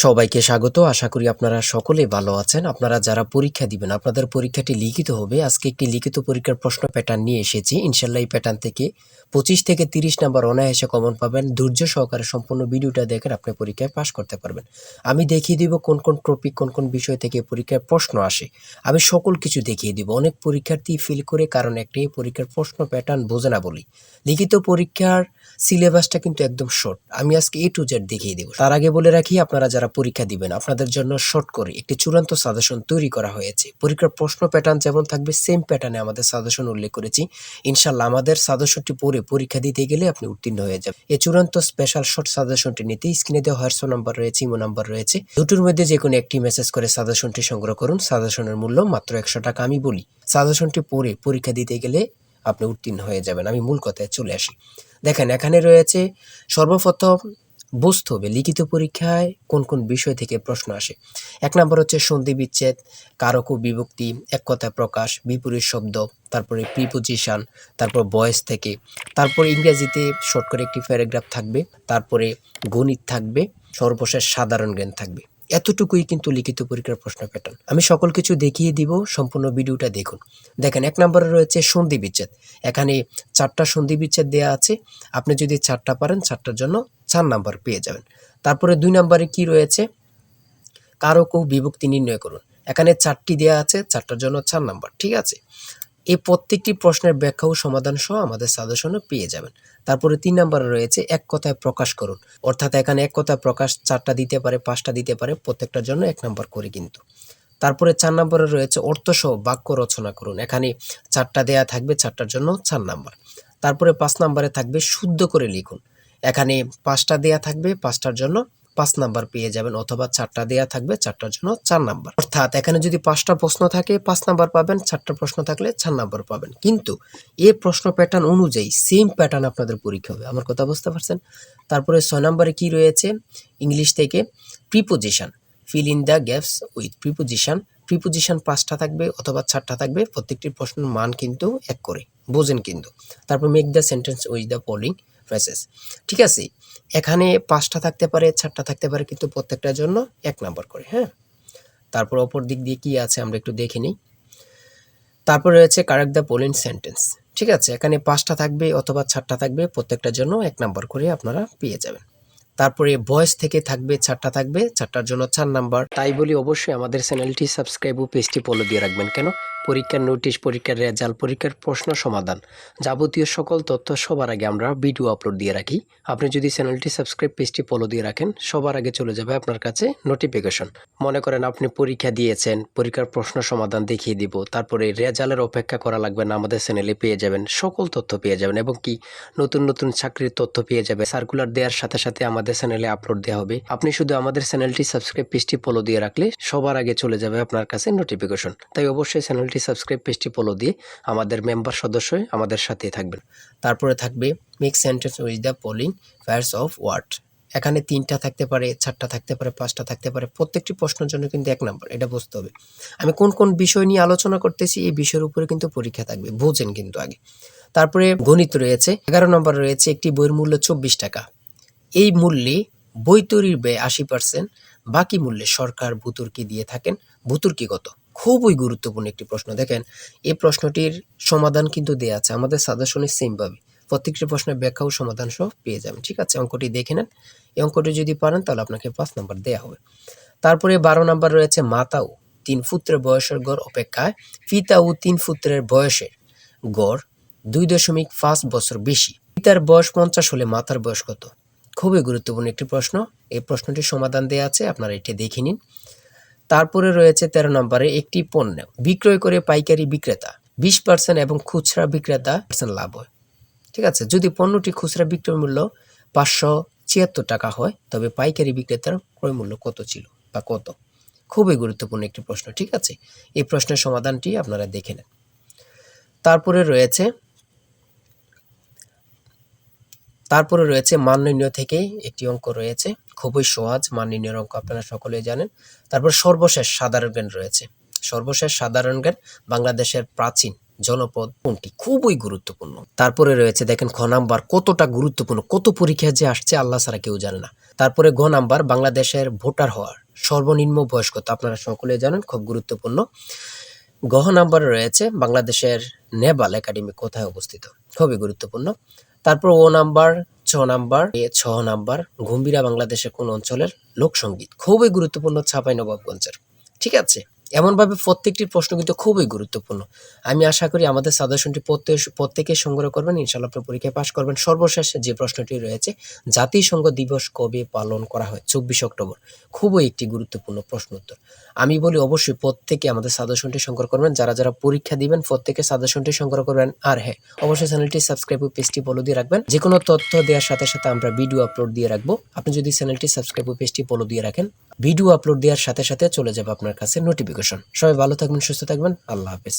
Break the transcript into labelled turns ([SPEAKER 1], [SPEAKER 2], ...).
[SPEAKER 1] সবাইকে স্বাগত। আশা করি আপনারা সকলে ভালো আছেন। আপনারা যারা পরীক্ষা দিবেন, আপনাদের পরীক্ষাটি লিখিত হবে। আজকে একটি লিখিত পরীক্ষার প্রশ্ন প্যাটার্ন নিয়ে এসেছি। ইনশাআল্লাহ এই প্যাটার্ন থেকে 25 থেকে 30 নাম্বার অনায়াসে কমন পাবেন। ধৈর্য সহকারে সম্পূর্ণ ভিডিওটা দেখেন, আপনি পরীক্ষায় পাস করতে পারবেন। আমি দেখিয়ে দিব কোন কোন টপিক, কোন কোন বিষয় থেকে পরীক্ষায় প্রশ্ন আসে। আমি সকল কিছু দেখিয়ে দিব। অনেক পরীক্ষার্থী ফেল করে কারণ একটাই, পরীক্ষার প্রশ্ন প্যাটার্ন বোঝে না বলি। লিখিত পরীক্ষার সিলেবাসটা কিন্তু একদম শর্ট। আমি আজকে A to Z দেখিয়ে দেব। তার আগে বলে রাখি, আপনারা যারা পরীক্ষা দিবেন, আপনাদের জন্য শর্ট করে একটি চূড়ান্ত সাজেশন তৈরি করা হয়েছে। পরীক্ষার প্রশ্ন প্যাটার্ন যেমন থাকবে সেম প্যাটার্নে আমাদের সাজেশন উল্লেখ করেছি। ইনশাআল্লাহ আমাদের সাজেশনটি পড়ে পরীক্ষা দিতে গেলে আপনি উত্তীর্ণ হয়ে যাবেন। এই চূড়ান্ত স্পেশাল শর্ট সাজেশনটি নিতে স্ক্রিনে দেওয়া হোয়াটসঅ্যাপ নাম্বার রয়েছে, ইমো নাম্বার রয়েছে। দুটোর মধ্যে যে কোনো একটি মেসেজ করে সাজেশনটি সংগ্রহ করুন। সাজেশনের মূল্য মাত্র 100 টাকা। আমি বলি, সাজেশনটি পড়ে পরীক্ষা দিতে গেলে আপনি উত্তীর্ণ হয়ে যাবেন। আমি মূল কথায় চলে আসি। দেখেন, এখানে রয়েছে সর্বপ্রথম বুঝতে হবে লিখিত পরীক্ষায় কোন কোন বিষয় থেকে প্রশ্ন আসে। 1 নম্বর হচ্ছে সন্ধি বিচ্ছেদ, কারক ও বিভক্তি, এক কথায় প্রকাশ, বিপরীত শব্দ, তারপরে প্রিপোজিশন, তারপর ভয়েস থেকে, তারপর ইংরেজিতে শর্ট করে একটি প্যারাগ্রাফ থাকবে, তারপরে গণিত থাকবে, সর্বশেষ সাধারণ জ্ঞান থাকবে। এতটুকুই কিন্তু লিখিত পরীক্ষার প্রশ্ন প্যাটার্ন। আমি সকল কিছু দেখিয়ে দিব, সম্পূর্ণ ভিডিওটা দেখুন। দেখেন, 1 নম্বরে রয়েছে সন্ধি বিচ্ছেদ। এখানে 4টা সন্ধি বিচ্ছেদ দেওয়া আছে। আপনি যদি 4টা পারেন, 4টার জন্য 4 নাম্বার পেয়ে যাবেন। তারপরে 2 নম্বরে কি রয়েছে, কারক ও বিভক্তি নির্ণয় করুন। এখানে 4টি দেওয়া আছে, 4টার জন্য 4 নাম্বার। ঠিক আছে, এই প্রত্যেকটি প্রশ্নের ব্যাখ্যা ও সমাধান সহ আমাদের সাজেশনে পেয়ে যাবেন। তারপরে 3 নম্বরে রয়েছে এক কথায় প্রকাশ করুন। অর্থাৎ এখানে এক কথায় প্রকাশ 4টা দিতে পারে, 5টা দিতে পারে, প্রত্যেকটার জন্য 1 নাম্বার করে কিন্তু। তারপরে 4 নম্বরে রয়েছে অর্থসহ বাক্য রচনা করুন। এখানে 4টা দেয়া থাকবে, 4টার জন্য 4 নাম্বার। তারপরে 5 নম্বরে থাকবে শুদ্ধ করে লিখুন। এখানে 5টা দেয়া থাকবে, 5টার জন্য 5 নাম্বার পেয়ে যাবেন, অথবা 4টা দেয়া থাকবে, 4টার জন্য 4 নাম্বার। অর্থাৎ এখানে যদি 5টা প্রশ্ন থাকে 5 নাম্বার পাবেন, 4টা প্রশ্ন থাকলে 4 নাম্বার পাবেন। কিন্তু এই প্রশ্ন প্যাটার্ন অনুযায়ী সেম প্যাটার্ন আপনাদের পরীক্ষা হবে। আমার কথা বুঝতে পারছেন? তারপরে 6 নম্বরে কি রয়েছে, ইংলিশ থেকে preposition, fill in the gaps with preposition. Preposition 5টা থাকবে অথবা 4টা থাকবে, প্রত্যেকটি প্রশ্নের মান কিন্তু 1 করে, বোঝেন কিন্তু। তারপর make the sentence with the following phrases. ঠিক আছে, এখানে 5টা থাকতে পারে, 4টা থাকতে পারে, কিন্তু প্রত্যেকটার জন্য 1 নাম্বার করে। হ্যাঁ, তারপর অপর দিক দিয়ে কি আছে আমরা একটু দেখে নিই। তারপর রয়েছে কারেক্ট দ্য ফলোইং সেন্টেন্স। ঠিক আছে, এখানে 5টা থাকবে অথবা 4টা থাকবে, প্রত্যেকটার জন্য 1 নাম্বার করে আপনারা পেয়ে যাবেন। তারপরে ভয়েস থেকে থাকবে 4টা থাকবে, 4টার জন্য 4 নাম্বার। তাই বলি অবশ্যই আমাদের চ্যানেলটি সাবস্ক্রাইব ও পেজটি ফলো দিয়ে রাখবেন। কেন? পরীক্ষার নোটিশ, পরীক্ষার রেজাল্ট, পরীক্ষার প্রশ্ন সমাধান, যাবতীয় সকল তথ্য সবার আগে আমরা ভিডিও আপলোড দিয়ে রাখি। আপনি যদি চ্যানেলটি সাবস্ক্রাইব, পেজটি ফলো দিয়ে রাখেন, সবার আগে চলে যাবে আপনার কাছে নোটিফিকেশন। মনে করেন আপনি পরীক্ষা দিয়েছেন, পরীক্ষার প্রশ্ন সমাধান দেখিয়ে দিব, তারপরে রেজাল্টের অপেক্ষা করা লাগবে না, আমাদের চ্যানেলে পেয়ে যাবেন, সকল তথ্য পেয়ে যাবেন, এবং কি নতুন নতুন চাকরির তথ্য পেয়ে যাবে। সার্কুলার দেওয়ার সাথে সাথে আমাদের চ্যানেলে আপলোড দেওয়া হবে। আপনি শুধু আমাদের চ্যানেলটি সাবস্ক্রাইব, পেজটি ফলো দিয়ে রাখলে সবার আগে চলে যাবে আপনার কাছে নোটিফিকেশন। তাই অবশ্যই চ্যানেলটি সাবস্ক্রাইব, পেজটি ফলো দিয়ে আমাদের মেম্বার সদস্য হয়ে আমাদের সাথেই থাকবেন। তারপরে থাকবে make sentence with the following pairs of word. এখানে 3টা থাকতে পারে, 4টা থাকতে পারে, 5টা থাকতে পারে, প্রত্যেকটি প্রশ্নের জন্য কিন্তু 1 নাম্বার। এটা বুঝতে হবে। আমি কোন কোন বিষয় নিয়ে আলোচনা করতেছি, এই বিষয়ের উপরে কিন্তু পরীক্ষা থাকবে, বোঝেন কিন্তু আগে। তারপরে গণিত রয়েছে, 11 নম্বর রয়েছে একটি বইয়ের মূল্য 24 টাকা। এই মূল্যে বই তৈরির ব্যয় 80%, বাকি মূল্যে সরকার ভর্তুকি দিয়ে থাকেন। ভর্তুকি কত? খুবই গুরুত্বপূর্ণ একটি প্রশ্ন। দেখেন, এই প্রশ্নটির সমাধান কিন্তু দেওয়া আছে আমাদের সাজেশনে সেম ভাবে। প্রত্যেকটি প্রশ্নের ব্যাখ্যা ও সমাধান সহ পেয়ে যাবেন। ঠিক আছে, অঙ্কটি দেখে নেন। এই অঙ্কটি যদি পারেন তাহলে আপনাকে 5 নাম্বার দেওয়া হবে। তারপরে 12 নাম্বার রয়েছে মাতা ও 3 পুত্রের বয়সের গড় অপেক্ষায় পিতা ও 3 পুত্রের বয়সের গড় 2.5 বছর বেশি। পিতার বয়স 50 হলে মাতার বয়স কত? খুবই গুরুত্বপূর্ণ একটি প্রশ্ন। এই প্রশ্নটির সমাধান দেওয়া আছে, আপনারা এটি দেখে নিন। তারপরে রয়েছে 13 নম্বরে একটি পণ্য বিক্রয় করে পাইকারি বিক্রেতা 20% এবং খুচরা বিক্রেতা লাভ হয়। ঠিক আছে, যদি পণ্যটি খুচরা বিক্রয় মূল্য 576 টাকা হয়, তবে পাইকারি বিক্রেতার ক্রয় মূল্য কত ছিল বা কত? খুবই গুরুত্বপূর্ণ একটি প্রশ্ন। ঠিক আছে, এই প্রশ্নের সমাধানটি আপনারা দেখে নেন। তারপরে রয়েছে মান নির্ণয় থেকে একটি অঙ্ক রয়েছে, খুবই সহজ মান নির্ণয়ের অঙ্ক, আপনারা সকলেই জানেন। তারপর সর্বশেষ সাধারণ জ্ঞান রয়েছে। সর্বশেষ সাধারণ জ্ঞান বাংলাদেশের প্রাচীন জনপদ কোনটি? খুবই গুরুত্বপূর্ণ। তারপরে রয়েছে দেখেন খ নাম্বার, কতটা গুরুত্বপূর্ণ, কত পরীক্ষায় যে আসছে আল্লাহ ছাড়া কেউ জানে না। তারপরে গ নাম্বার, বাংলাদেশের ভোটার হওয়ার সর্বনিম্ন বয়স কত? আপনারা সকলে জানেন, খুব গুরুত্বপূর্ণ। গ নাম্বারে রয়েছে বাংলাদেশের নেভাল একাডেমি কোথায় অবস্থিত? খুবই গুরুত্বপূর্ণ। তারপর ও নাম্বার, ছ নাম্বার, গম্ভীরা বাংলাদেশের কোন অঞ্চলের লোকসঙ্গীত? খুবই গুরুত্বপূর্ণ, চাঁপাইনবাবগঞ্জের। ঠিক আছে, এমনভাবে প্রত্যেকটি প্রশ্ন কিন্তু খুবই গুরুত্বপূর্ণ। আমি আশা করি আমাদের সাজেশনটি প্রত্যেকে সংগ্রহ করবেন, ইনশাআল্লাহ আপনি পরীক্ষায় পাশ করবেন। সর্বশেষ যে প্রশ্নটি রয়েছে, জাতিসংঘ দিবস কবে পালন করা হয়? 24 অক্টোবর। খুবই একটি গুরুত্বপূর্ণ প্রশ্ন উত্তর। আমি বলি অবশ্যই প্রত্যেকে আমাদের সাজেশনটি সংগ্রহ করবেন। যারা পরীক্ষা দিবেন প্রত্যেকে সাজেশনটি সংগ্রহ করবেন। আর হ্যাঁ, অবশ্যই চ্যানেলটি সাবস্ক্রাইব ও পেজটি ফলো দিয়ে রাখবেন। যে কোনো তথ্য দেওয়ার সাথে সাথে আমরা ভিডিও আপলোড দিয়ে রাখবো। আপনি যদি চ্যানেলটি সাবস্ক্রাইব ও পেজটি ফলো দিয়ে রাখেন, ভিডিও আপলোড দেওয়ার সাথে সাথে চলে যাবে আপনার কাছে নোটিফিকেশন। সবাই ভালো থাকবেন, সুস্থ থাকবেন। আল্লাহ হাফেজ।